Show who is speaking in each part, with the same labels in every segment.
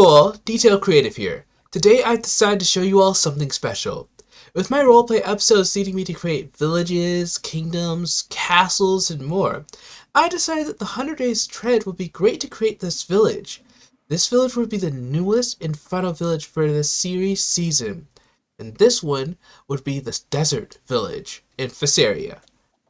Speaker 1: all, DetailedCreative here. Today I've decided to show you all something special. With my roleplay episodes leading me to create villages, kingdoms, castles, and more, I decided that the 100 Days Tread would be great to create this village. This village would be the newest and final village for this series season, and this one would be the desert village in Faesaria.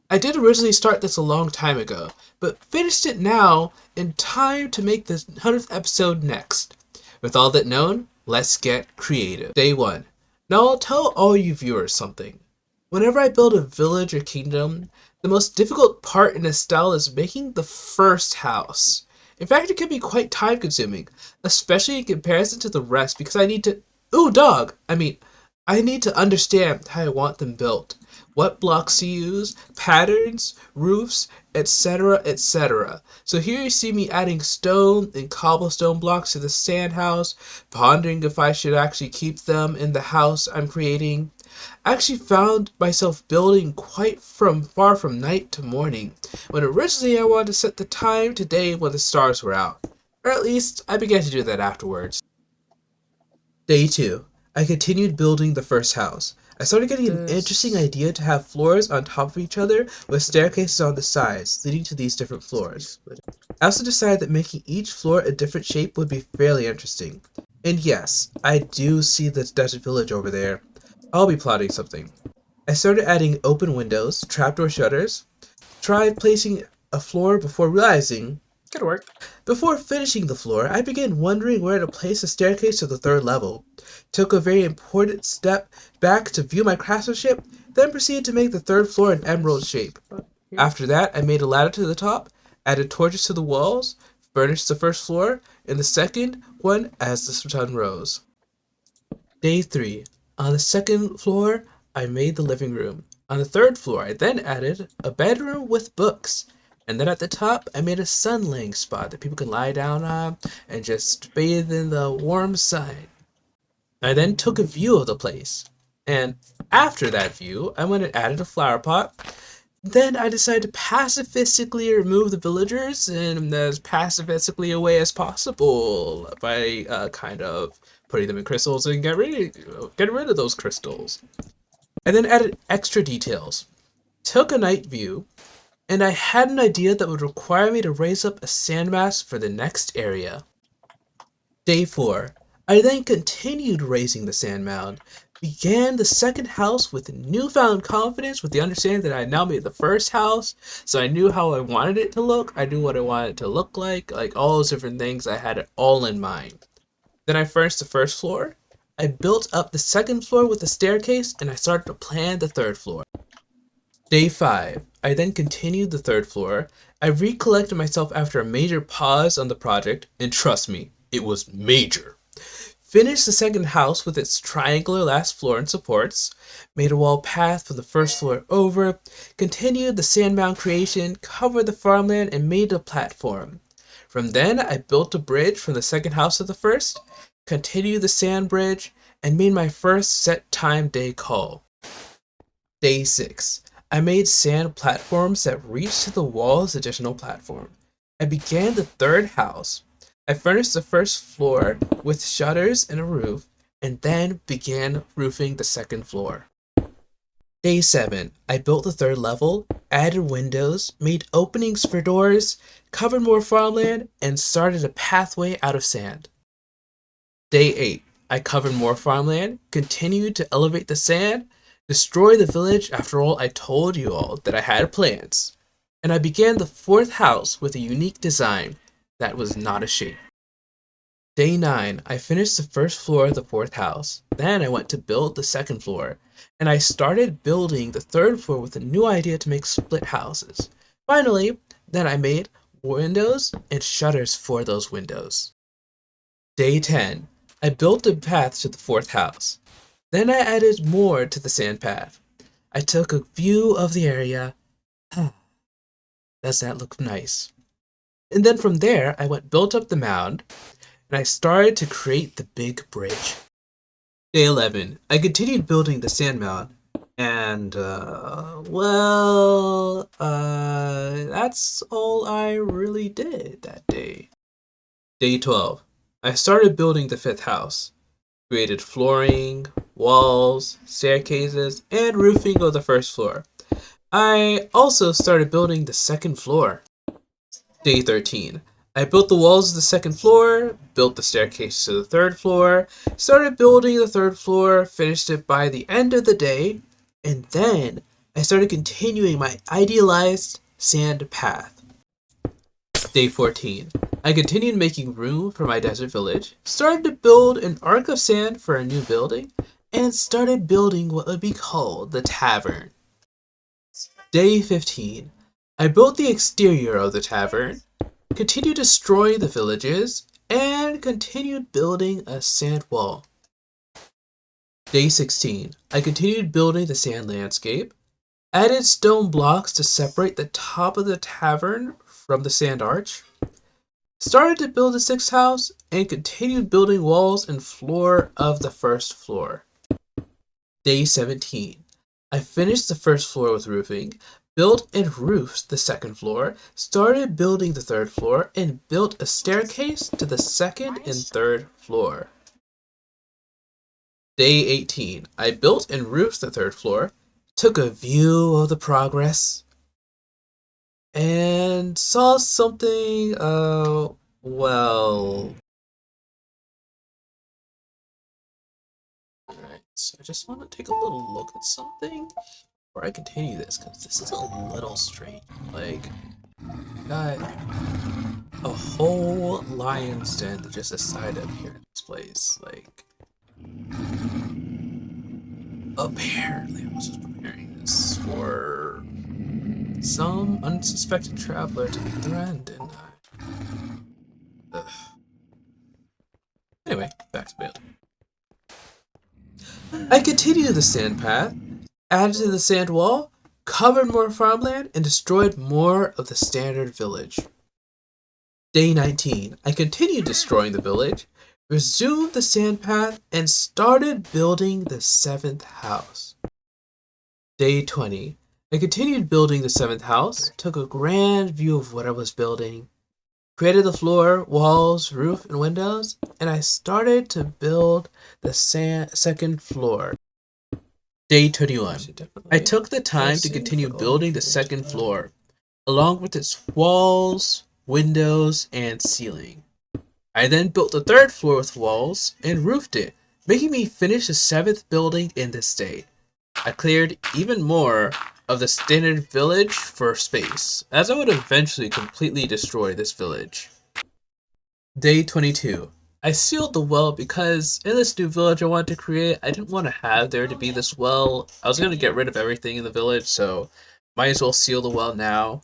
Speaker 1: I did originally start this a long time ago, but finished it now in time to make the 100th episode next. With all that known, let's get creative. Day 1. Now I'll tell all you viewers something. Whenever I build a village or kingdom, the most difficult part in this style is making the first house. In fact, it can be quite time consuming, especially in comparison to the rest because I need to... I need to understand how I want them built, what blocks to use, patterns, roofs, etc, etc. So here you see me adding stone and cobblestone blocks to the sand house, pondering if I should actually keep them in the house I'm creating. I actually found myself building quite far from night to morning, when originally I wanted to set the time to day when the stars were out. Or at least, I began to do that afterwards. Day 2. I continued building the first house. I started getting an interesting idea to have floors on top of each other with staircases on the sides, leading to these different floors. I also decided that making each floor a different shape would be fairly interesting. And yes, I do see the desert village over there. I'll be plotting something. I started adding open windows, trapdoor shutters, tried placing a floor before realizing could work. Before finishing the floor, I began wondering where to place a staircase to the 3rd level. Took a very important step back to view my craftsmanship, then proceeded to make the 3rd floor an emerald shape. After that, I made a ladder to the top, added torches to the walls, furnished the 1st floor, and the 2nd one as the sun rose. Day 3. On the 2nd floor, I made the living room. On the 3rd floor, I then added a bedroom with books. And then at the top, I made a sun-laying spot that people can lie down on and just bathe in the warm sun. I then took a view of the place. And after that view, I went and added a flower pot. Then I decided to pacifistically remove the villagers in as pacifistically a way as possible by kind of putting them in crystals and get rid of those crystals. I then added extra details. Took a night view. And I had an idea that would require me to raise up a sandmass for the next area. Day 4. I then continued raising the sand mound, began the 2nd house with newfound confidence with the understanding that I had now made the 1st house, so I knew how I wanted it to look, I knew what I wanted it to look like all those different things, I had it all in mind. Then I furnished the 1st floor, I built up the 2nd floor with a staircase, and I started to plan the 3rd floor. Day 5. I then continued the 3rd floor. I recollected myself after a major pause on the project, and trust me, it was major. Finished the 2nd house with its triangular last floor and supports, made a wall path from the 1st floor over, continued the sand mound creation, covered the farmland, and made a platform. From then, I built a bridge from the 2nd house to the 1st, continued the sand bridge, and made my first set time day call. Day 6. I made sand platforms that reached to the wall as additional platform. I began the 3rd house. I furnished the 1st floor with shutters and a roof, and then began roofing the 2nd floor. Day 7. I built the 3rd level, added windows, made openings for doors, covered more farmland, and started a pathway out of sand. Day 8. I covered more farmland, continued to elevate the sand, destroy the village. After all, I told you all that I had plans. And I began the 4th house with a unique design that was not a shape. Day 9, I finished the 1st floor of the 4th house. Then I went to build the 2nd floor, and I started building the 3rd floor with a new idea to make split houses. Finally, then I made windows and shutters for those windows. Day 10, I built a path to the 4th house. Then I added more to the sand path. I took a view of the area. Does that look nice? And then from there, I built up the mound, and I started to create the big bridge. Day 11. I continued building the sand mound, and, that's all I really did that day. Day 12. I started building the 5th house, created flooring, walls, staircases, and roofing of the 1st floor. I also started building the 2nd floor. Day 13. I built the walls of the 2nd floor, built the staircase to the 3rd floor, started building the 3rd floor, finished it by the end of the day, and then I started continuing my idealized sand path. Day 14. I continued making room for my desert village, started to build an arc of sand for a new building, and started building what would be called the tavern. Day 15. I built the exterior of the tavern, continued destroying the villages, and continued building a sand wall. Day 16. I continued building the sand landscape, added stone blocks to separate the top of the tavern from the sand arch, started to build the 6th house, and continued building walls and floor of the 1st floor. Day 17. I finished the 1st floor with roofing, built and roofed the 2nd floor, started building the 3rd floor, and built a staircase to the 2nd and 3rd floor. Day 18. I built and roofed the 3rd floor, took a view of the progress, and saw something, well... Alright, so I just want to take a little look at something before I continue this, because this is a little strange. Like, got a whole lion's den that just decided up here in this place. Like, apparently I was just preparing this for some unsuspected traveler to be threatened, and anyway, back to building. I continued the sand path, added to the sand wall, covered more farmland, and destroyed more of the standard village. Day 19. I continued destroying the village, resumed the sand path, and started building the 7th house. Day 20. I continued building the 7th house, took a grand view of what I was building, created the floor, walls, roof, and windows, and I started to build the 2nd floor. Day 21. I took the time to continue building the 2nd floor, along with its walls, windows, and ceiling. I then built the 3rd floor with walls and roofed it, making me finish the 7th building in this day. I cleared even more of the standard village for space, as I would eventually completely destroy this village. Day 22. I sealed the well because in this new village I wanted to create, I didn't want to have there to be this well. I was going to get rid of everything in the village, so might as well seal the well now.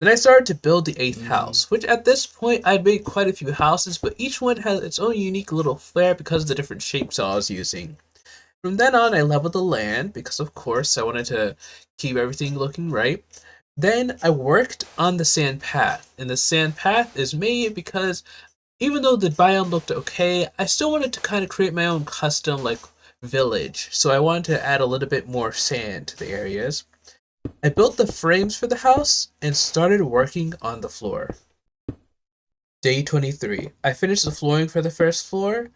Speaker 1: Then I started to build the 8th house, which at this point I'd made quite a few houses, but each one had its own unique little flair because of the different shapes I was using. From then on, I leveled the land because, of course, I wanted to keep everything looking right. Then I worked on the sand path, and the sand path is made because even though the biome looked okay, I still wanted to kind of create my own custom village, so I wanted to add a little bit more sand to the areas. I built the frames for the house and started working on the floor. Day 23. I finished the flooring for the 1st floor,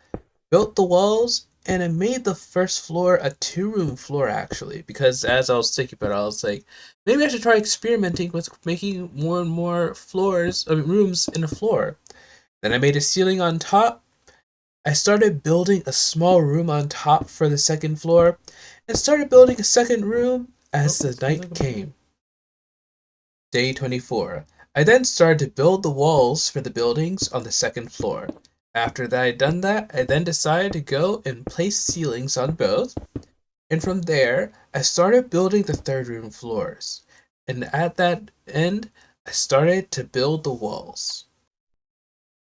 Speaker 1: built the walls, and I made the 1st floor a 2-room floor actually, because as I was thinking about it, I was like, maybe I should try experimenting with making more and more rooms in a floor. Then I made a ceiling on top. I started building a small room on top for the 2nd floor, and started building a 2nd room as the night came. Day 24. I then started to build the walls for the buildings on the 2nd floor. After that I'd done that, I then decided to go and place ceilings on both. And from there, I started building the 3rd room floors. And at that end, I started to build the walls.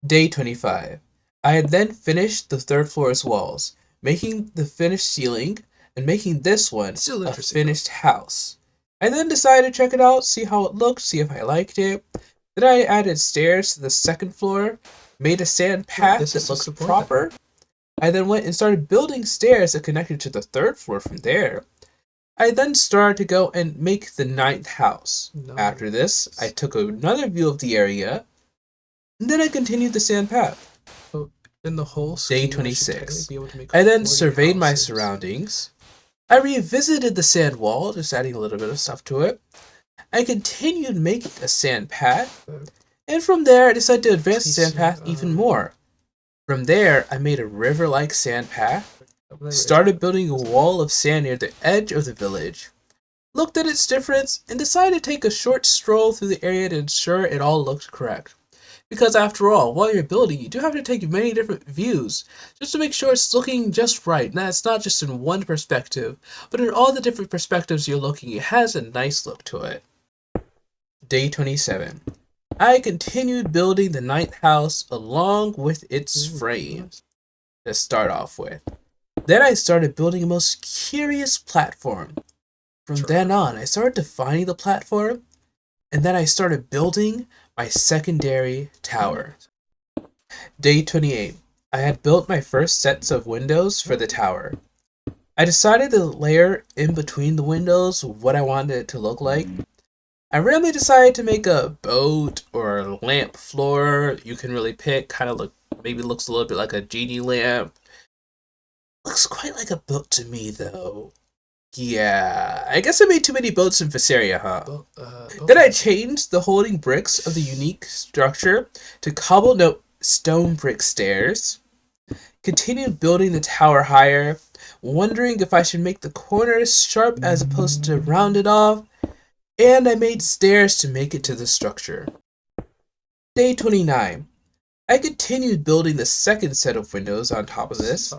Speaker 1: Day 25. I had then finished the 3rd floor's walls, making the finished ceiling, and making this one a finished house. I then decided to check it out, see how it looked, see if I liked it. Then I added stairs to the 2nd floor, made a sand path that looked proper. I then went and started building stairs that connected to the 3rd floor from there. I then started to go and make the 9th house. Nice. After this, I took another view of the area, and then I continued the sand path. In the whole
Speaker 2: Day
Speaker 1: scheme,
Speaker 2: 26.
Speaker 1: be able to make
Speaker 2: I then
Speaker 1: 40
Speaker 2: surveyed my
Speaker 1: houses.
Speaker 2: surroundings. I revisited the sand wall, just adding a little bit of stuff to it. I continued making a sand path, and from there I decided to advance the sand path even more. From there, I made a river-like sand path, started building a wall of sand near the edge of the village, looked at its difference, and decided to take a short stroll through the area to ensure it all looked correct. Because after all, while you're building, you do have to take many different views just to make sure it's looking just right. Now, it's not just in one perspective, but in all the different perspectives you're looking, it has a nice look to it. Day 27. I continued building the ninth house along with its frame to start off with. Then I started building a most curious platform. From then on, I started defining the platform, and then I started building my secondary tower. Day 28. I had built my first sets of windows for the tower. I decided to layer in between the windows what I wanted it to look like. I randomly decided to make a boat or a lamp floor. You can really pick, maybe looks a little bit like a genie lamp. Looks quite like a boat to me though. Yeah, I guess I made too many boats in Faesaria, huh? Then I changed the holding bricks of the unique structure to stone brick stairs. Continued building the tower higher, wondering if I should make the corners sharp as opposed to rounded off, and I made stairs to make it to the structure. Day 29. I continued building the second set of windows on top of this.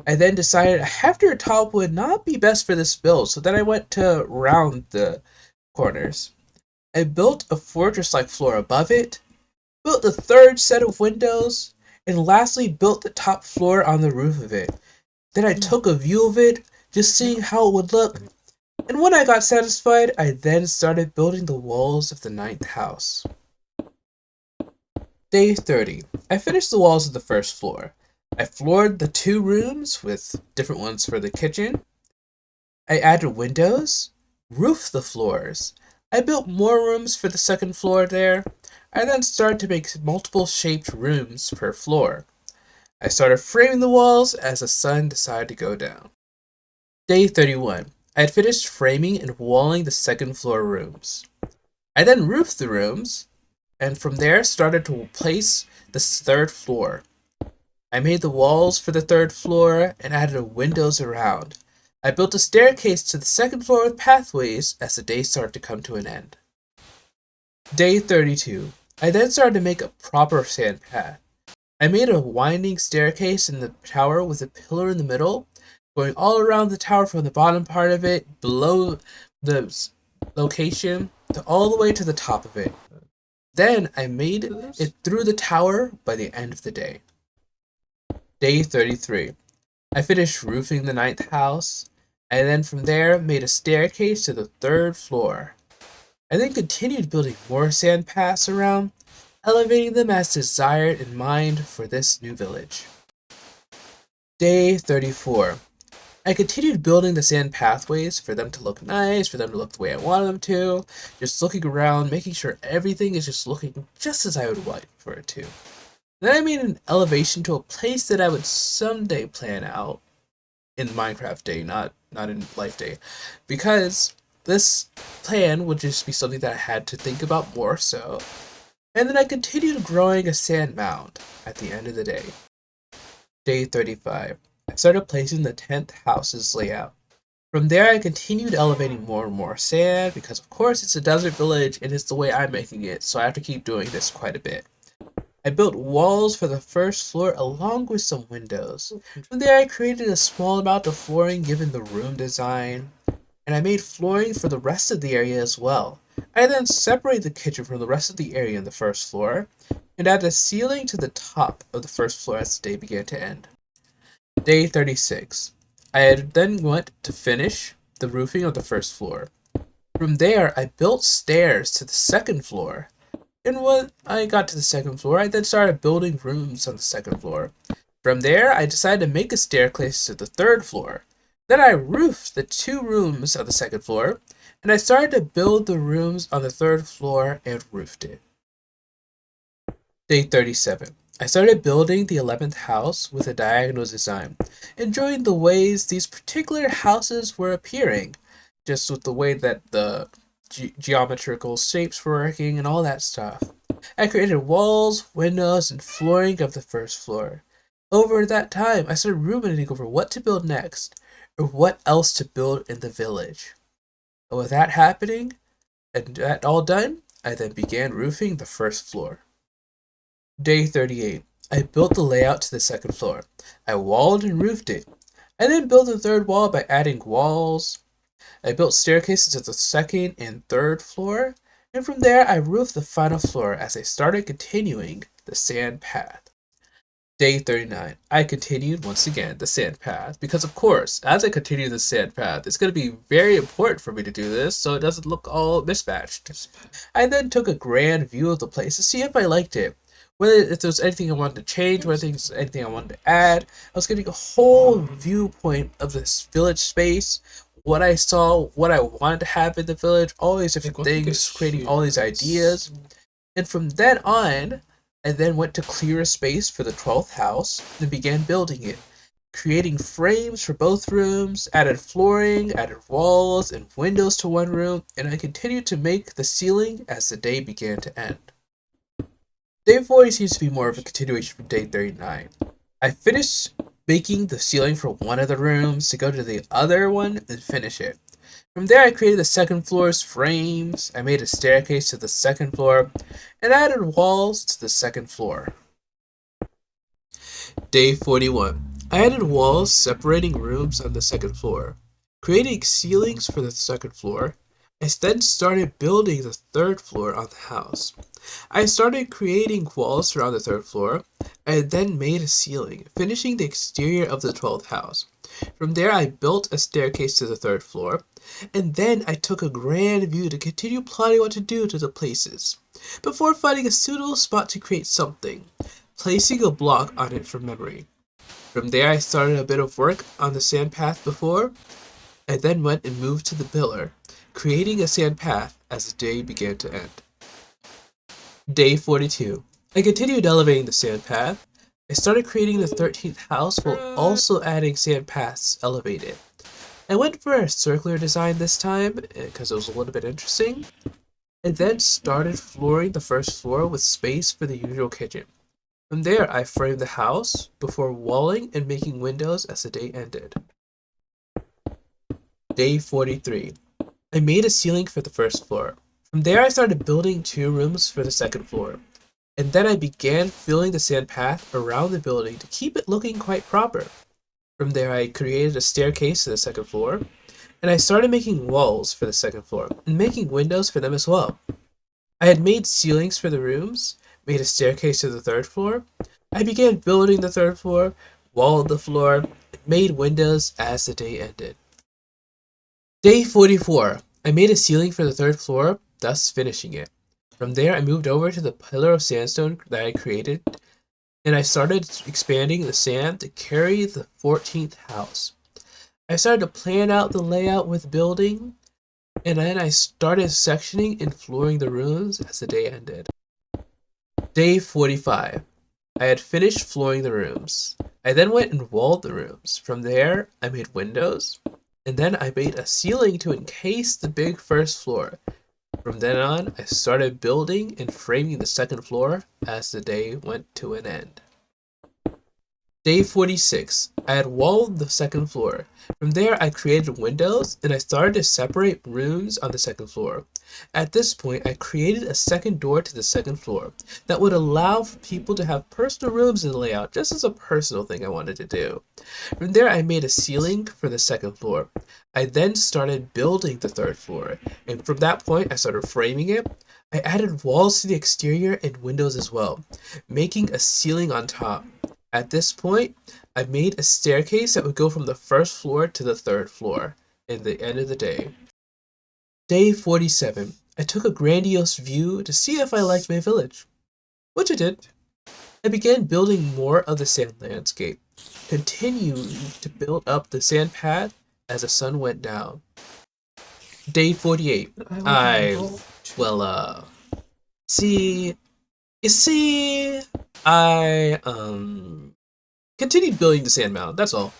Speaker 2: I then decided a heftier top would not be best for this build, so then I went to round the corners. I built a fortress-like floor above it, built the third set of windows, and lastly built the top floor on the roof of it. Then I took a view of it, just seeing how it would look, and when I got satisfied, I then started building the walls of the ninth house. Day 30. I finished the walls of the first floor. I floored the 2 rooms with different ones for the kitchen. I added windows, roofed the floors. I built more rooms for the second floor there. I then started to make multiple shaped rooms per floor. I started framing the walls as the sun decided to go down. Day 31. I had finished framing and walling the second floor rooms. I then roofed the rooms, and from there started to place the third floor. I made the walls for the third floor and added windows around. I built a staircase to the second floor with pathways as the day started to come to an end. Day 32. I then started to make a proper sand path. I made a winding staircase in the tower with a pillar in the middle, going all around the tower from the bottom part of it, below the location, to all the way to the top of it. Then I made it through the tower by the end of the day. Day 33. I finished roofing the ninth house. I then from there made a staircase to the third floor. I then continued building more sand paths around, elevating them as desired in mind for this new village. Day 34. I continued building the sand pathways for them to look nice, for them to look the way I wanted them to, just looking around, making sure everything is just looking just as I would like for it to. Then I made an elevation to a place that I would someday plan out in Minecraft Day, not in Life Day, because this plan would just be something that I had to think about more so. And then I continued growing a sand mound at the end of the day. Day 35. I started placing the 10th house's layout. From there, I continued elevating more and more sand because, of course, it's a desert village and it's the way I'm making it, so I have to keep doing this quite a bit. I built walls for the first floor along with some windows. From there, I created a small amount of flooring given the room design, and I made flooring for the rest of the area as well. I then separated the kitchen from the rest of the area in the first floor, and added a ceiling to the top of the first floor as the day began to end. Day 36. I had then went to finish the roofing of the first floor. From there, I built stairs to the second floor. And when I got to the second floor, I then started building rooms on the second floor. From there, I decided to make a staircase to the third floor. Then I roofed the 2 rooms on the second floor, and I started to build the rooms on the third floor and roofed it. Day 37. I started building the 11th house with a diagonal design, enjoying the ways these particular houses were appearing, just with the way that the geometrical shapes were working and all that stuff. I created walls, windows, and flooring of the first floor. Over that time, I started ruminating over what to build next, or what else to build in the village. And with that happening, and that all done, I then began roofing the first floor. Day 38. I built the layout to the second floor. I walled and roofed it. I then built the third wall by adding walls. I built staircases to the second and third floor, and from there I roofed the final floor as I started continuing the sand path. Day 39. I continued once again the sand path because, of course, as I continue the sand path, it's going to be very important for me to do this so it doesn't look all mismatched. I then took a grand view of the place to see if I liked it, whether if there was anything I wanted to change, whether there was anything I wanted to add. I was getting a whole viewpoint of this village space, what I saw, what I wanted to have in the village, all these different things, creating all these ideas. And from then on, I then went to clear a space for the 12th house and began building it, creating frames for both rooms, added flooring, added walls and windows to one room, and I continued to make the ceiling as the day began to end. Day 40 seems to be more of a continuation from day 39. I finished making the ceiling for one of the rooms to go to the other one and finish it. From there, I created the second floor's frames, I made a staircase to the second floor, and added walls to the second floor.
Speaker 1: Day 41. I added walls separating rooms on the second floor, creating ceilings for the second floor. I then started building the third floor on the house. I started creating walls around the third floor. I then made a ceiling, finishing the exterior of the 12th house. From there, I built a staircase to the third floor, and then I took a grand view to continue plotting what to do to the places, before finding a suitable spot to create something, placing a block on it from memory. From there, I started a bit of work on the sand path before. I then went and moved to the pillar, creating a sand path as the day began to end. Day 42. I continued elevating the sand path. I started creating the 13th house while also adding sand paths elevated. I went for a circular design this time because it was a little bit interesting. I then started flooring the first floor with space for the usual kitchen. From there, I framed the house before walling and making windows as the day ended. Day 43. I made a ceiling for the first floor. From there, I started building 2 rooms for the second floor. And then I began filling the sand path around the building to keep it looking quite proper. From there, I created a staircase to the second floor, and I started making walls for the second floor, and making windows for them as well. I had made ceilings for the rooms, made a staircase to the third floor. I began building the third floor, walled the floor, and made windows as the day ended. Day 44. I made a ceiling for the third floor, thus finishing it. From there, I moved over to the pillar of sandstone that I created, and I started expanding the sand to carry the 14th house. I started to plan out the layout with building, and then I started sectioning and flooring the rooms as the day ended. Day 45. I had finished flooring the rooms. I then went and walled the rooms. From there, I made windows, and then I made a ceiling to encase the big first floor. From then on, I started building and framing the second floor as the day went to an end. Day 46. I had walled the second floor. From there, I created windows and I started to separate rooms on the second floor. At this point, I created a second door to the second floor that would allow for people to have personal rooms in the layout, just as a personal thing I wanted to do. From there, I made a ceiling for the second floor. I then started building the third floor, and from that point, I started framing it. I added walls to the exterior and windows as well, making a ceiling on top. At this point, I made a staircase that would go from the first floor to the third floor at the end of the day. Day 47. I took a grandiose view to see if I liked my village, which I did. I began building more of the sand landscape, continuing to build up the sand path as the sun went down. Day 48. See, You see, I continued building the sand mound. That's all.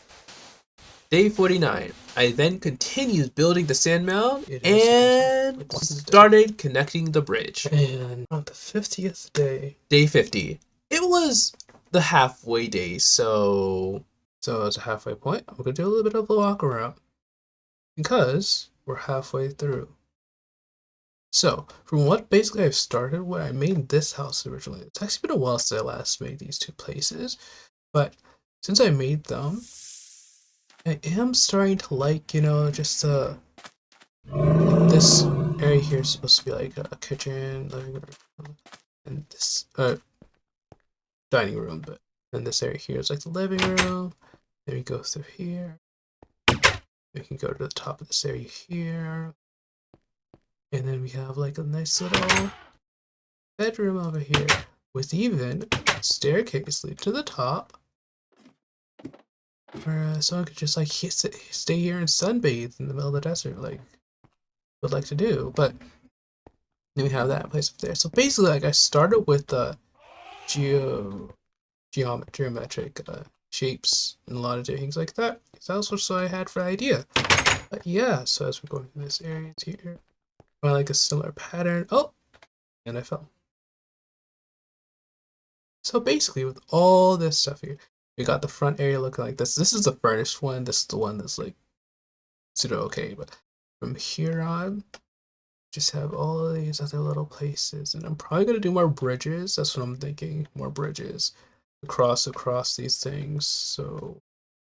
Speaker 1: Day 49. I then continued building the sand mound and started connecting the bridge.
Speaker 2: And on the 50th day,
Speaker 1: Day 50. It was the halfway day, so
Speaker 2: it's a halfway point. I'm gonna do a little bit of a walk around because we're halfway through. So, from what basically I've started, when I made this house originally, it's actually been a while since I last made these two places, but since I made them, I am starting to like, just this area here is supposed to be like a kitchen, living room, and this dining room, but then this area here is like the living room. Then we go through here. We can go to the top of this area here. And then we have like a nice little bedroom over here with even a staircase leading to the top. Where someone could just like stay here and sunbathe in the middle of the desert, like would like to do. But then we have that place up there. So basically, like I started with the geometric shapes and a lot of different things like that. That was what I had for the idea. But yeah, so as we're going through this area here, I like a similar pattern. Oh, and I fell. So basically, with all this stuff here, we got the front area looking like this. This is the furnished one. This is the one that's like pseudo okay. But from here on, just have all of these other little places. And I'm probably gonna do more bridges. That's what I'm thinking. More bridges across these things. So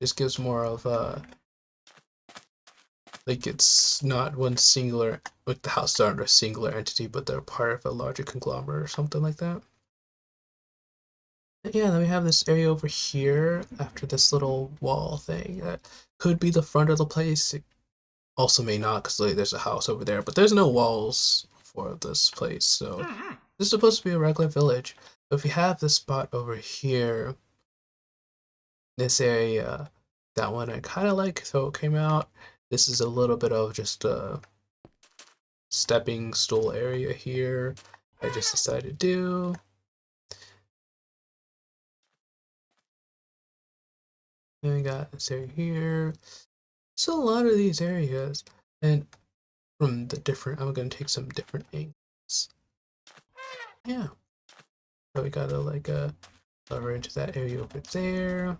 Speaker 2: this gives more of a like it's not one singular like the house aren't a singular entity, but they're part of a larger conglomerate or something like that. Yeah, then we have this area over here after this little wall thing that could be the front of the place. It also may not because like, there's a house over there, but there's no walls for this place. So this is supposed to be a regular village. But if we have this spot over here, this area, that one I kind of like, so it came out. This is a little bit of just a stepping stool area here. I just decided to do. Then we got this area here. So a lot of these areas, and from the different, I'm gonna take some different angles. Yeah. So we gotta like lever into that area over there.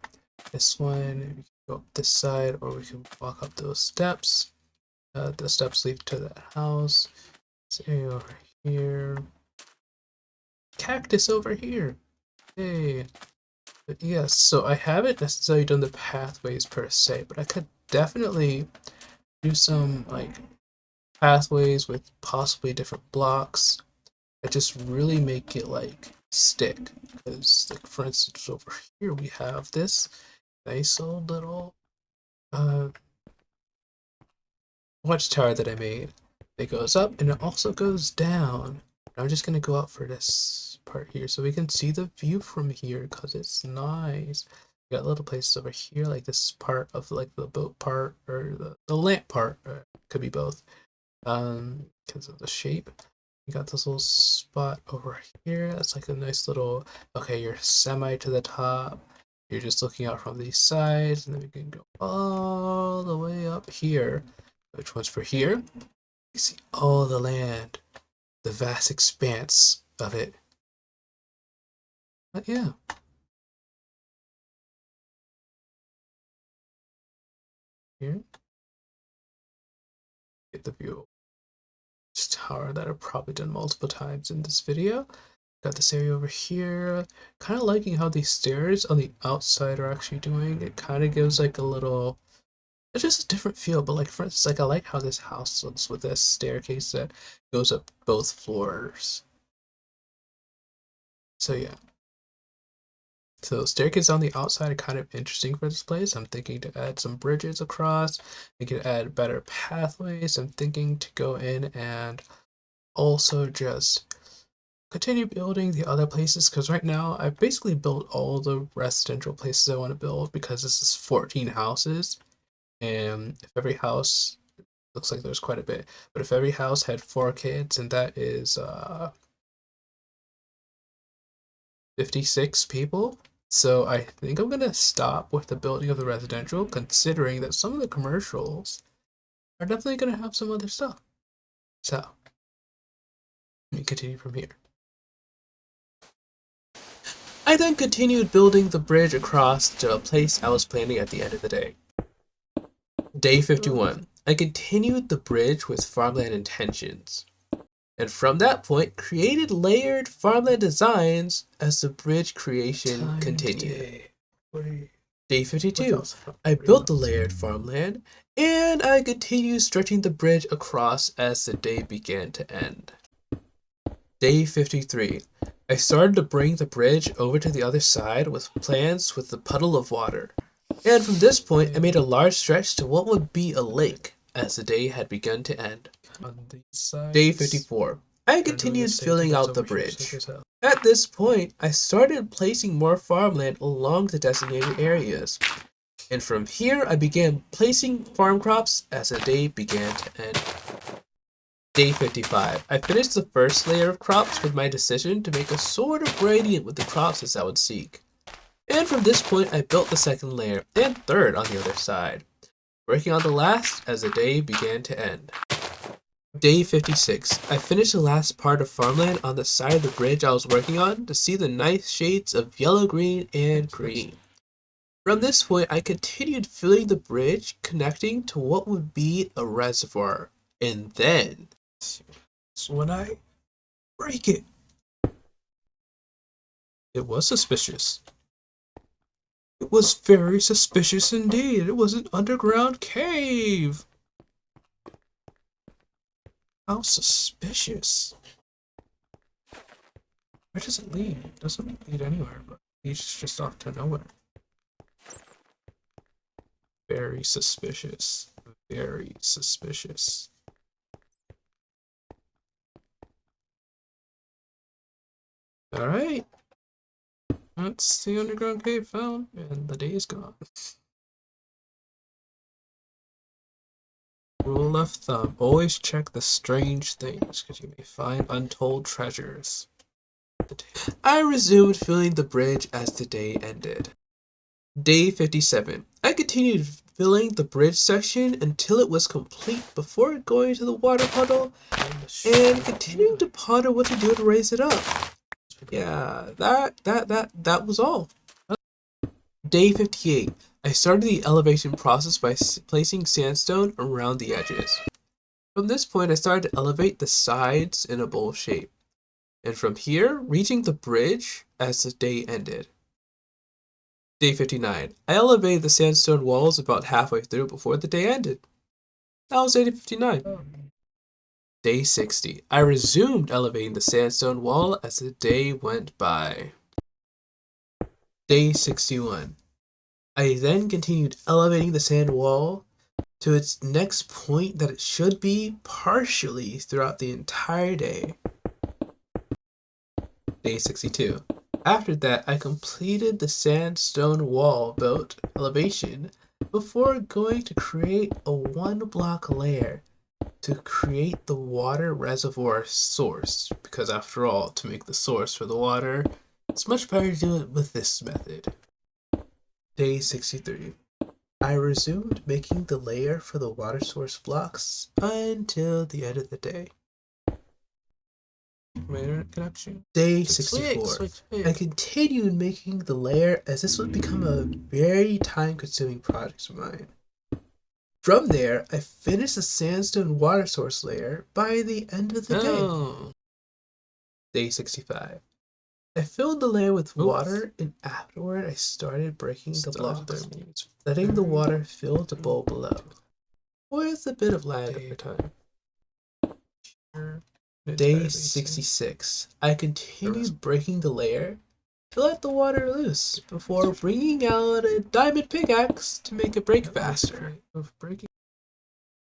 Speaker 2: This one, we can go up this side, or we can walk up those steps. The steps lead to that house. This area over here. Cactus over here. Hey. But yes, so I haven't necessarily done the pathways per se, but I could definitely do some like pathways with possibly different blocks that just really make it like stick. Because like for instance over here we have this nice old little uh watchtower that I made. It goes up and it also goes down. I'm just gonna go out for this part here so we can see the view from here because it's nice. We got little places over here, like this part of like the boat part or the lamp part, could be both. Because of the shape. You got this little spot over here. That's like a nice little, okay, you're semi to the top. You're just looking out from these sides, and then we can go all the way up here. Which one's for here? You see all the land, the vast expanse of it. But yeah. Here. Get the view. This tower that I've probably done multiple times in this video. Got this area over here. Kind of liking how these stairs on the outside are actually doing. It kind of gives like a little, it's just a different feel. But like for instance, like I like how this house looks with this staircase that goes up both floors. So yeah. So staircase on the outside are kind of interesting for this place. I'm thinking to add some bridges across. We could add better pathways. I'm thinking to go in and also just continue building the other places because right now I've basically built all the residential places I want to build because this is 14 houses, and if every house looks like there's quite a bit, but if every house had 4 kids, and that is
Speaker 1: 56 people. So I think I'm going to stop with the building of the residential, considering that some of the commercials are definitely going to have some other stuff. So, let me continue from here. I then continued building the bridge across to a place I was planning at the end of the day. Day 51. I continued the bridge with farmland intentions, and from that point created layered farmland designs as the bridge creation continued. Day 52. I built the layered farmland, and I continued stretching the bridge across as the day began to end. Day 53. I started to bring the bridge over to the other side with plans with the puddle of water. And from this point, I made a large stretch to what would be a lake as the day had begun to end. Day 54. I continued filling out the bridge. At this point, I started placing more farmland along the designated areas. And from here, I began placing farm crops as the day began to end. Day 55. I finished the first layer of crops with my decision to make a sort of gradient with the crops as I would seek. And from this point, I built the second layer and third on the other side, working on the last as the day began to end. Day 56. I finished the last part of farmland on the side of the bridge I was working on to see the nice shades of yellow, green, and green. From this point, I continued filling the bridge, connecting to what would be a reservoir. And then, when I break it, it was suspicious. It was very suspicious indeed. It was an underground cave. How suspicious. Where does it lead? It doesn't lead anywhere, but it leads just off to nowhere. Very suspicious. Very suspicious. Alright. That's the underground cave found, and the day is gone. Rule of thumb, always check the strange things, because you may find untold treasures. I resumed filling the bridge as the day ended. Day 57. I continued filling the bridge section until it was complete before going to the water puddle and continuing to ponder what to do to raise it up. Yeah, that was all. Day 58. I started the elevation process by placing sandstone around the edges. From this point, I started to elevate the sides in a bowl shape, and from here, reaching the bridge as the day ended. Day 59. I elevated the sandstone walls about halfway through before the day ended. That was day 59. Day 60. I resumed elevating the sandstone wall as the day went by. Day 61. I then continued elevating the sand wall to its next point that it should be partially throughout the entire day. Day 62. After that, I completed the sandstone wall built elevation before going to create a 1-block layer to create the water reservoir source, because after all, to make the source for the water, it's much better to do it with this method. Day 63. I resumed making the layer for the water source blocks until the end of the day. My internet connection. Day 64. I continued making the layer as this would become a very time-consuming project of mine. From there, I finished the sandstone water source layer by the end of the day. Day 65. I filled the layer with water, and afterward I started breaking the block thermally, letting the water fill the bowl below, with a bit of lag over time. Day 66. I continued breaking the layer to let the water loose before bringing out a diamond pickaxe to make it break faster.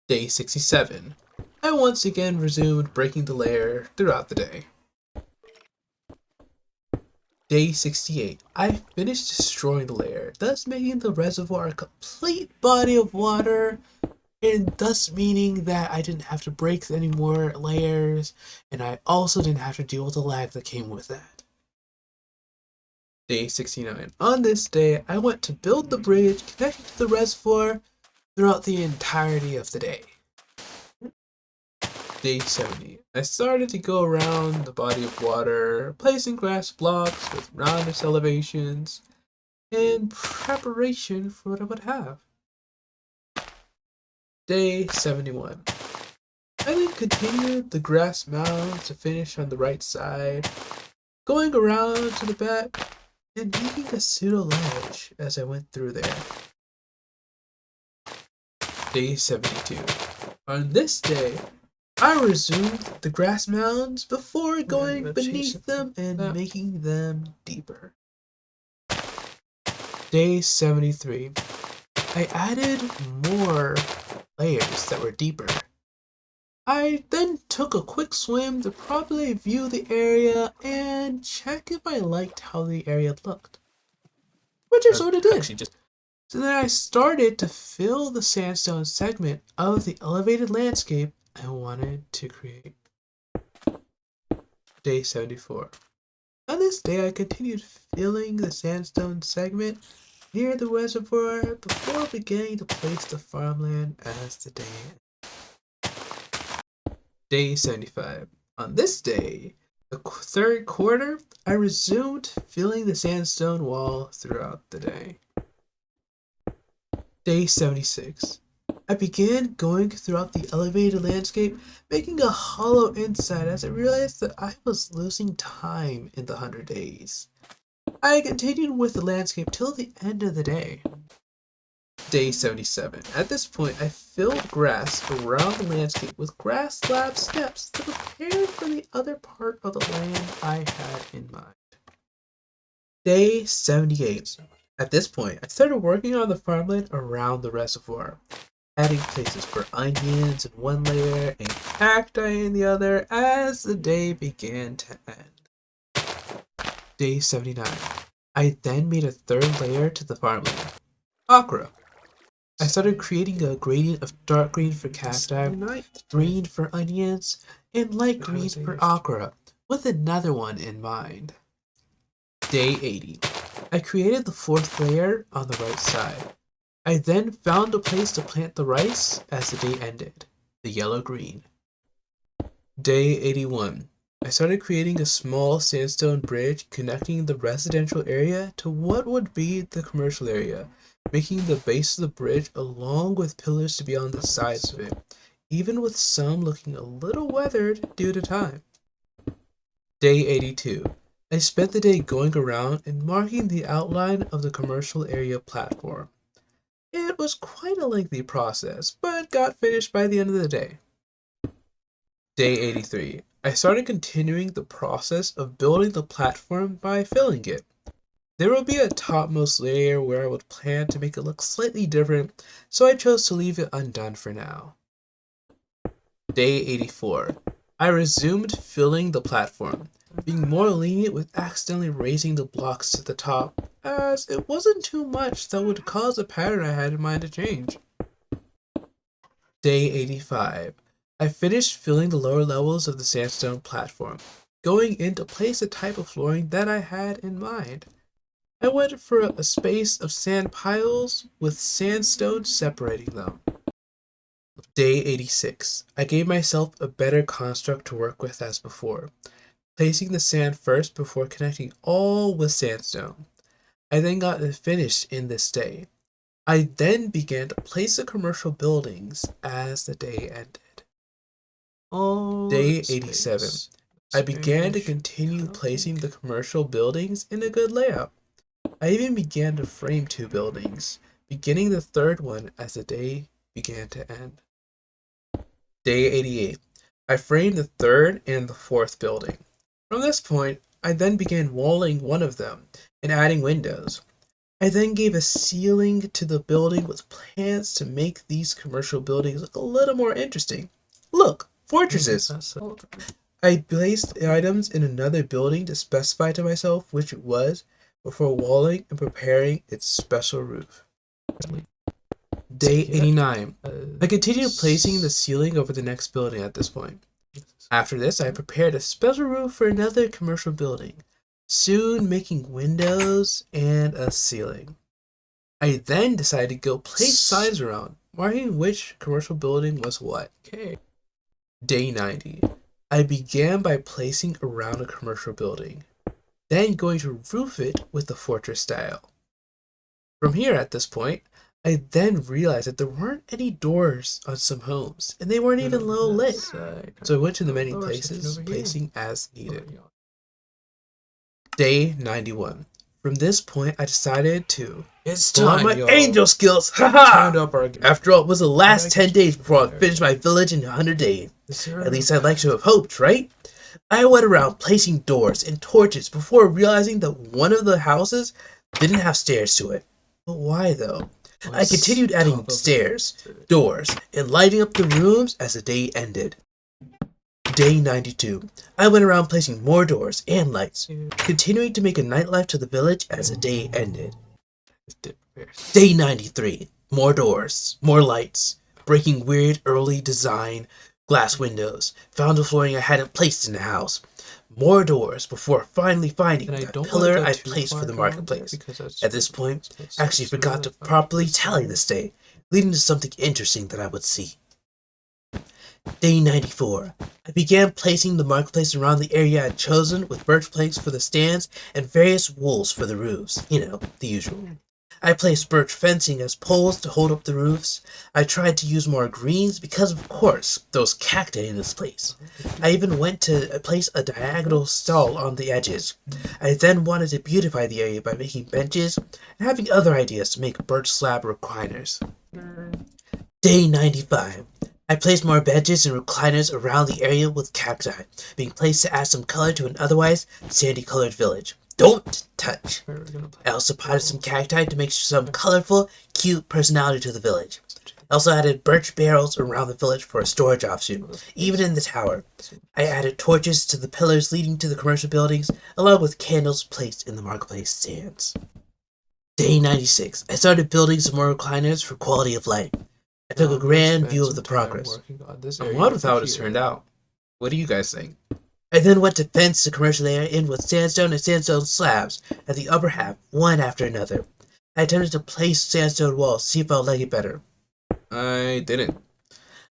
Speaker 1: Day 67. I once again resumed breaking the layer throughout the day. Day 68. I finished destroying the layer, thus making the reservoir a complete body of water, and thus meaning that I didn't have to break any more layers, and I also didn't have to deal with the lag that came with that. Day 69. On this day, I went to build the bridge connecting to the reservoir throughout the entirety of the day. Day 70. I started to go around the body of water, placing grass blocks with roundest elevations in preparation for what I would have. Day 71. I then continued the grass mound to finish on the right side, going around to the back and making a pseudo ledge as I went through there. Day 72. On this day, I resumed the grass mounds before going beneath them and making them deeper. Day 73. I added more layers that were deeper. I then took a quick swim to properly view the area and check if I liked how the area looked. Which I sort of did. So then I started to fill the sandstone segment of the elevated landscape I wanted to create. Day 74. On this day, I continued filling the sandstone segment near the reservoir before beginning to place the farmland as the day ended. Day 75. On this day, the third quarter, I resumed filling the sandstone wall throughout the day. Day 76. I began going throughout the elevated landscape, making a hollow inside as I realized that I was losing time in the 100 days. I continued with the landscape till the end of the day. Day 77. At this point, I filled grass around the landscape with grass slab steps to prepare for the other part of the land I had in mind. Day 78. At this point, I started working on the farmland around the reservoir, adding places for onions in one layer and cacti in the other as the day began to end. Day 79. I then made a third layer to the farmland, ochra. I started creating a gradient of dark green for cacti, green for onions, and light green for ochra, with another one in mind. Day 80. I created the fourth layer on the right side. I then found a place to plant the rice as the day ended, the yellow-green. Day 81. I started creating a small sandstone bridge connecting the residential area to what would be the commercial area, making the base of the bridge along with pillars to be on the sides of it, even with some looking a little weathered due to time. Day 82. I spent the day going around and marking the outline of the commercial area platform. It was quite a lengthy process, but got finished by the end of the day. Day 83. I started continuing the process of building the platform by filling it. There will be a topmost layer where I would plan to make it look slightly different, so I chose to leave it undone for now. Day 84. I resumed filling the platform, being more lenient with accidentally raising the blocks to the top, as it wasn't too much that would cause the pattern I had in mind to change. Day 85. I finished filling the lower levels of the sandstone platform, going in to place the type of flooring that I had in mind. I went for a space of sand piles with sandstone separating them. Day 86. I gave myself a better construct to work with as before, placing the sand first before connecting all with sandstone. I then got it finished in this day. I then began to place the commercial buildings as the day ended. Day 87. I began to continue placing the commercial buildings in a good layout. I even began to frame 2 buildings, beginning the third one as the day began to end. Day 88. I framed the third and the fourth building. From this point, I then began walling one of them and adding windows. I then gave a ceiling to the building with plants to make these commercial buildings look a little more interesting. Look, fortresses! I placed items in another building to specify to myself which it was before walling and preparing its special roof. Day 89. I continued placing the ceiling over the next building at this point. After this, I prepared a special roof for another commercial building, soon making windows and a ceiling. I then decided to go place signs around, marking which commercial building was what. Okay. Day 90. I began by placing around a commercial building, then going to roof it with the fortress style. From here, at this point, I then realized that there weren't any doors on some homes, and they weren't even low lit. So I went to the many places, placing as needed. Day 91. From this point, I decided to pull out my angel skills. Haha! After all, it was the last 10 days before I finished my village in 100 days. At least I'd like to have hoped, right? I went around placing doors and torches before realizing that one of the houses didn't have stairs to it. But why though? I continued adding stairs, doors, and lighting up the rooms as the day ended. Day 92. I went around placing more doors and lights, continuing to make a nightlife to the village as the day ended. Day 93. More doors, more lights, breaking weird early design glass windows, found the flooring I hadn't placed in the house. More doors before finally finding the pillar I placed for the marketplace. At this point, I actually forgot to properly tally this day, leading to something interesting that I would see. Day 94. I began placing the marketplace around the area I had chosen with birch planks for the stands and various wools for the roofs. You know, the usual. I placed birch fencing as poles to hold up the roofs. I tried to use more greens because, of course, those cacti in this place. I even went to place a diagonal stall on the edges. I then wanted to beautify the area by making benches and having other ideas to make birch slab recliners. Day 95. I placed more benches and recliners around the area with cacti, being placed to add some color to an otherwise sandy-colored village. Don't touch. I also potted some cacti to make some colorful, cute personality to the village. I also added birch barrels around the village for a storage option, even in the tower. I added torches to the pillars leading to the commercial buildings, along with candles placed in the marketplace stands. Day 96. I started building some more recliners for quality of life. I took a grand view of the progress. I'm glad with how it has turned out. What do you guys think? I then went to fence the commercial area in with sandstone and sandstone slabs at the upper half, one after another. I attempted to place sandstone walls to see if I would like it better. I didn't.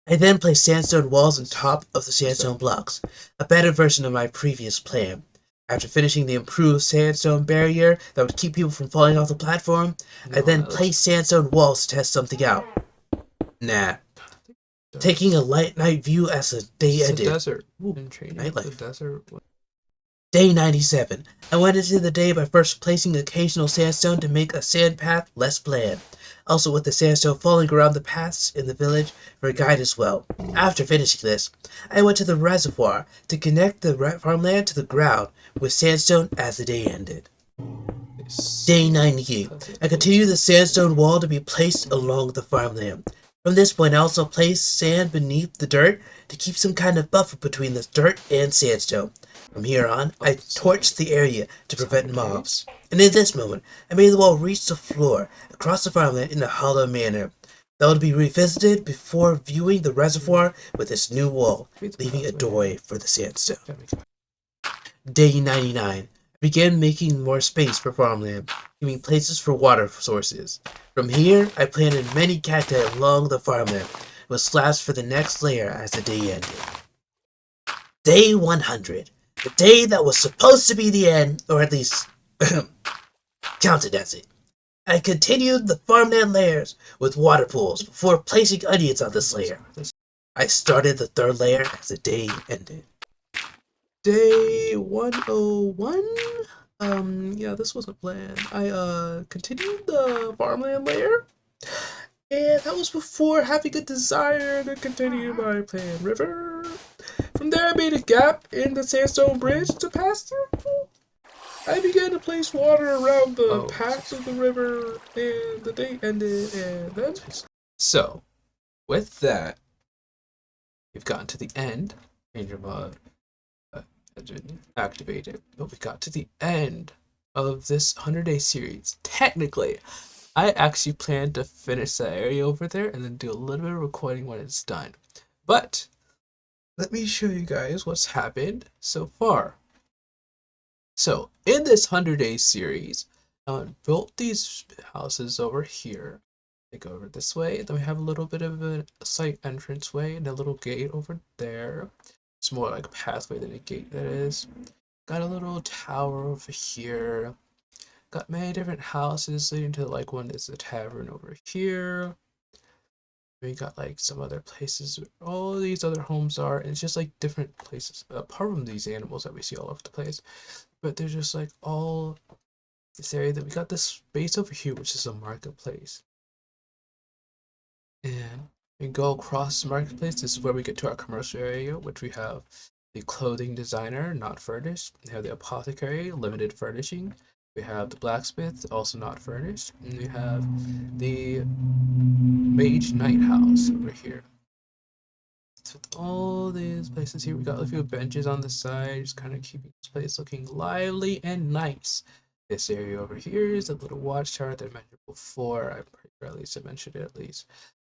Speaker 1: I then placed sandstone walls on top of the sandstone blocks, a better version of my previous plan. After finishing the improved sandstone barrier that would keep people from falling off the platform, I then placed sandstone walls to test something out. Nah. Taking a light night view as the day ended. Nightlife. Day 97. I went into the day by first placing occasional sandstone to make a sand path less bland. Also with the sandstone falling around the paths in the village for a guide as well. After finishing this, I went to the reservoir to connect the farmland to the ground with sandstone as the day ended. Day 98. I continued the sandstone wall to be placed along the farmland. From this point, I also placed sand beneath the dirt to keep some kind of buffer between the dirt and sandstone. From here on, I torched the area to prevent mobs. And in this moment, I made the wall reach the floor across the farmland in a hollow manner. That would be revisited before viewing the reservoir with its new wall, leaving a doorway for the sandstone. Day 99. I began making more space for farmland, giving places for water sources. From here, I planted many cacti along the farmland, with slabs for the next layer as the day ended. Day 100. The day that was supposed to be the end, or at least counted as it. I continued the farmland layers with water pools before placing onions on this layer. I started the third layer as the day ended. Day 101? Yeah, this wasn't planned. I continued the farmland layer, and that was before having a desire to continue my planned river. From there, I made a gap in the sandstone bridge to pass through. I began to place water around the paths of the river, and the day ended, and then... So, with that, we've gotten to the end. Ranger mode activated, but we got to the end of this 100-day series. Technically, I actually planned to finish that area over there and then do a little bit of recording when it's done. But let me show you guys what's happened so far. So in this 100 Days series, I built these houses over here. They go over this way. Then we have a little bit of a site entrance way and a little gate over there. It's more like a pathway than a gate, that is. Got a little tower over here. Got many different houses leading to like one is a tavern over here. We got like some other places where all these other homes are. And it's just like different places apart from these animals that we see all over the place. But they're just like all this area that we got this space over here, which is a marketplace. And we go across the marketplace. This is where we get to our commercial area, which we have the clothing designer, not furnished. We have the apothecary, limited furnishing. We have the blacksmith, also not furnished. And we have the mage night house over here. So with all these places here, we got a few benches on the side, just kind of keeping this place looking lively and nice. This area over here is a little watchtower that I mentioned before. I'm pretty sure at least I mentioned it at least.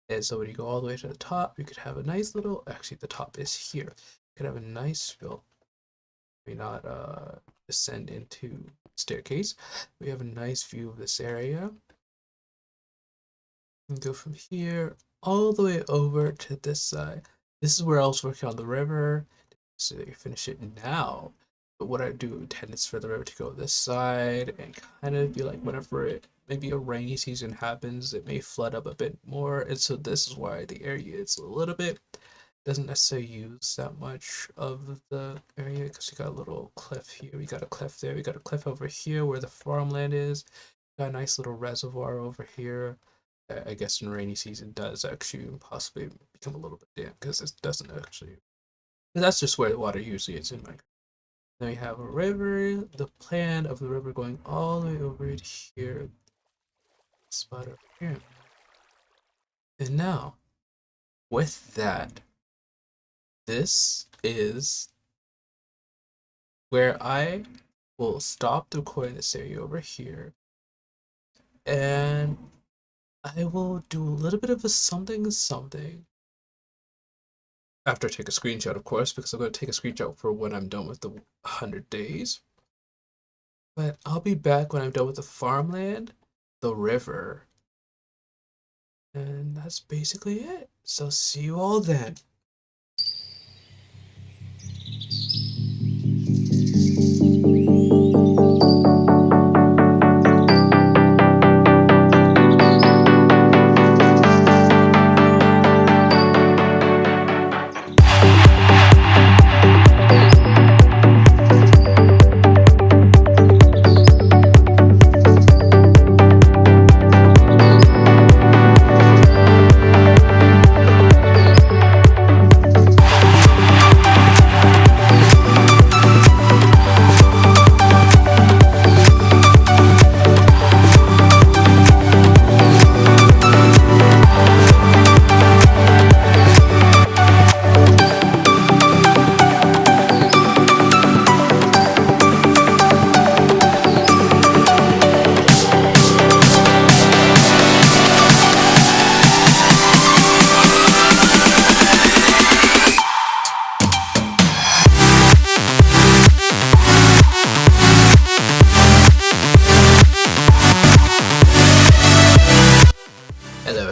Speaker 1: And so when you go all the way to the top, you could have a nice little, actually the top is here. You could have a nice, well, may not descend into staircase. We have a nice view of this area. And go from here all the way over to this side. This is where I was working on the river. So you finish it now. But what I do intend is for the river to go this side and kind of be like whenever it maybe a rainy season happens, it may flood up a bit more. And so this is why the area is a little bit doesn't necessarily use that much of the area because you got a little cliff here, we got a cliff there, we got a cliff over here where the farmland is, got a nice little reservoir over here. I guess in rainy season does actually possibly become a little bit damp because it doesn't actually. That's just where the water usually is in my. Then we have a river, the plan of the river going all the way over to here. Spot over here. And now, with that, this is where I will stop the recording this area over here. And I will do a little bit of a something. After I take a screenshot, of course, because I'm going to take a screenshot for when I'm done with the 100 days. But I'll be back when I'm done with the farmland, the river, and that's basically it. So see you all then.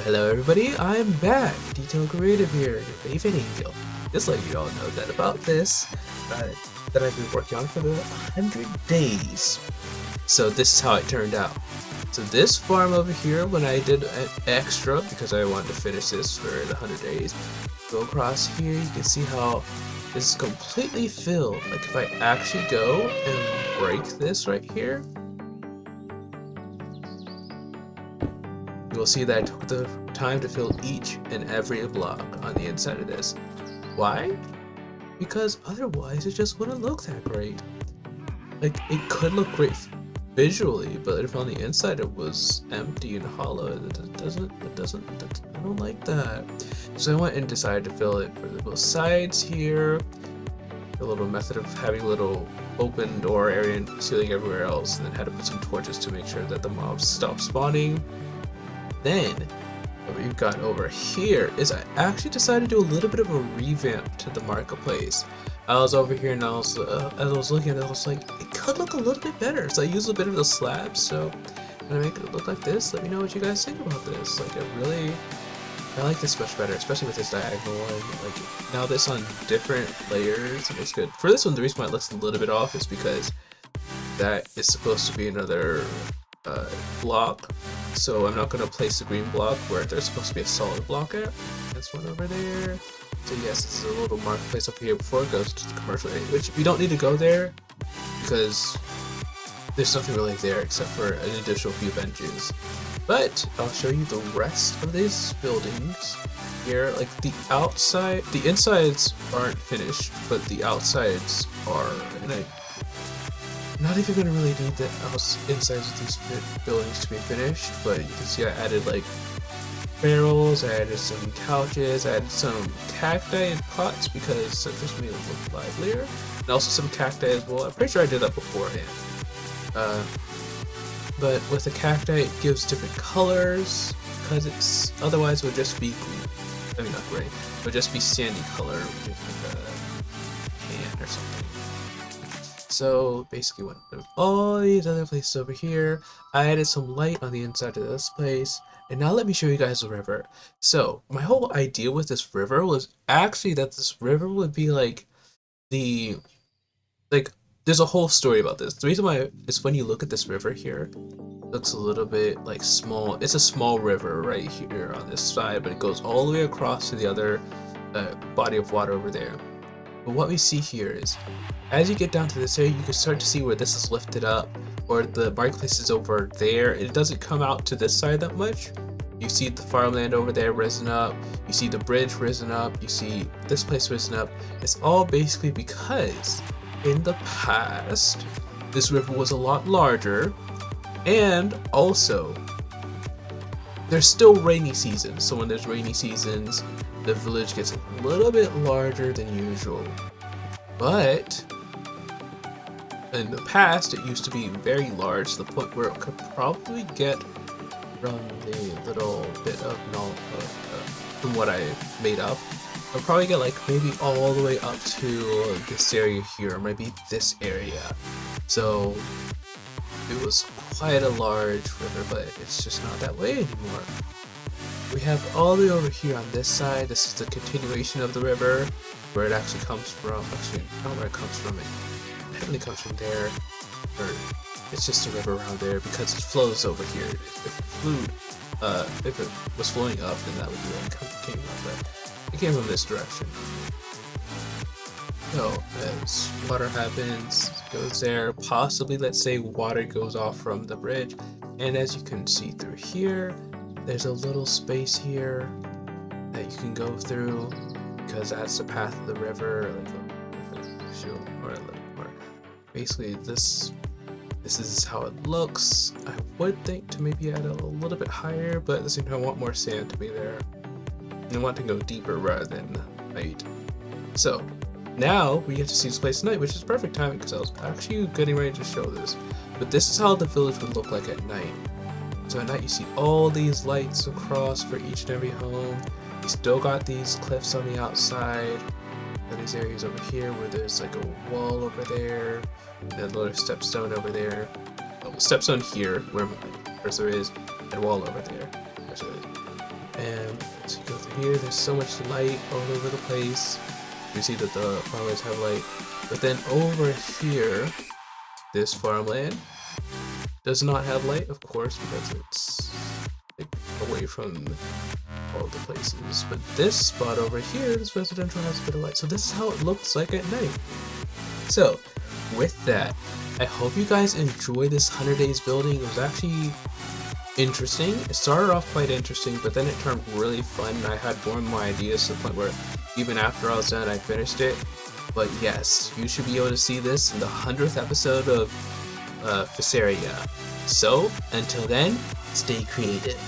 Speaker 1: Hello everybody, I'm back! DetailedCreative here, your favorite angel. Just letting you all know that about this, that I've been working on for the 100 days. So this is how it turned out. So this farm over here, when I did an extra, because I wanted to finish this for the 100 days, go across here, you can see how this is completely filled. Like if I actually go and break this right here, you will see that I took the time to fill each and every block on the inside of this. Why? Because otherwise it just wouldn't look that great. Like it could look great visually, but if on the inside it was empty and hollow, I don't like that. So I went and decided to fill it for the both sides here. A little method of having a little open door area and ceiling everywhere else, and then had to put some torches to make sure that the mobs stop spawning. Then, what we've got over here is I actually decided to do a little bit of a revamp to the marketplace. I was over here and as I was looking at it, I was like, it could look a little bit better. So I used a bit of the slabs. So I'm gonna make it look like this. Let me know what you guys think about this. Like, I like this much better, especially with this diagonal one. Like, now this on different layers, it looks good. For this one, the reason why it looks a little bit off is because that is supposed to be another block. So I'm not gonna place the green block where there's supposed to be a solid block at. This one over there. So yes, this is a little marketplace up here before it goes to the commercial area, which we don't need to go there because there's nothing really there except for an additional few benches. But I'll show you the rest of these buildings here. Like the outside, the insides aren't finished, but the outsides are. And I'm not even gonna really need the insides of these buildings to be finished, but you can see I added like barrels, I added some couches, I added some cacti and pots because that just made it look livelier, and also some cacti as well. I'm pretty sure I did that beforehand. But with the cacti, it gives different colors because it's otherwise it would just be green. I mean, not gray. It would just be sandy color, which is like a tan or something. So basically, went to all these other places over here. I added some light on the inside of this place. And now let me show you guys the river. So my whole idea with this river was actually that this river would be like there's a whole story about this. The reason why is when you look at this river here, it looks a little bit like small. It's a small river right here on this side, but it goes all the way across to the other body of water over there. But what we see here is, as you get down to this area, you can start to see where this is lifted up, or the marketplace is over there. It doesn't come out to this side that much. You see the farmland over there risen up, you see the bridge risen up, you see this place risen up. It's all basically because in the past, this river was a lot larger, and also there's still rainy seasons. So when there's rainy seasons, the village gets a little bit larger than usual. But in the past, it used to be very large to the point where it could probably get from the little bit of from what I made up. I'll probably get like maybe all the way up to this area here, maybe this area. So it was quite a large river, but it's just not that way anymore. We have all the way over here on this side. This is the continuation of the river, where it actually comes from. Actually, not where it comes from. It definitely comes from there, or it's just a river around there because it flows over here. If it was flowing up, then that would be where it came from. But it came from this direction. So as water happens, goes there. Possibly, let's say water goes off from the bridge, and as you can see through here, there's a little space here that you can go through because that's the path of the river. Or basically this is how it looks. I would think to maybe add a little bit higher, but at the same time I want more sand to be there. I want to go deeper rather than height. So now we get to see this place at night, which is perfect timing because I was actually getting ready to show this. But this is how the village would look like at night. So at night you see all these lights across for each and every home. You still got these cliffs on the outside. And these areas over here where there's like a wall over there. And another stepstone over there. Oh, stepstone here where my cursor is. And wall over there. And as you go through here, there's so much light all over the place. You see that the farmlands have light. But then over here, this farmland does not have light, of course, because it's like, away from all the places. But this spot over here, this residential, has a bit of light. So this is how it looks like at night. So with that, I hope you guys enjoy this 100 Days building. It was actually interesting. It started off quite interesting, but then it turned really fun, and I had more and more ideas to the point where even after I was done, I finished it. But yes, you should be able to see this in the 100th episode of Faesaria. So, until then, stay creative.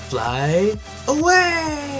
Speaker 1: Fly away!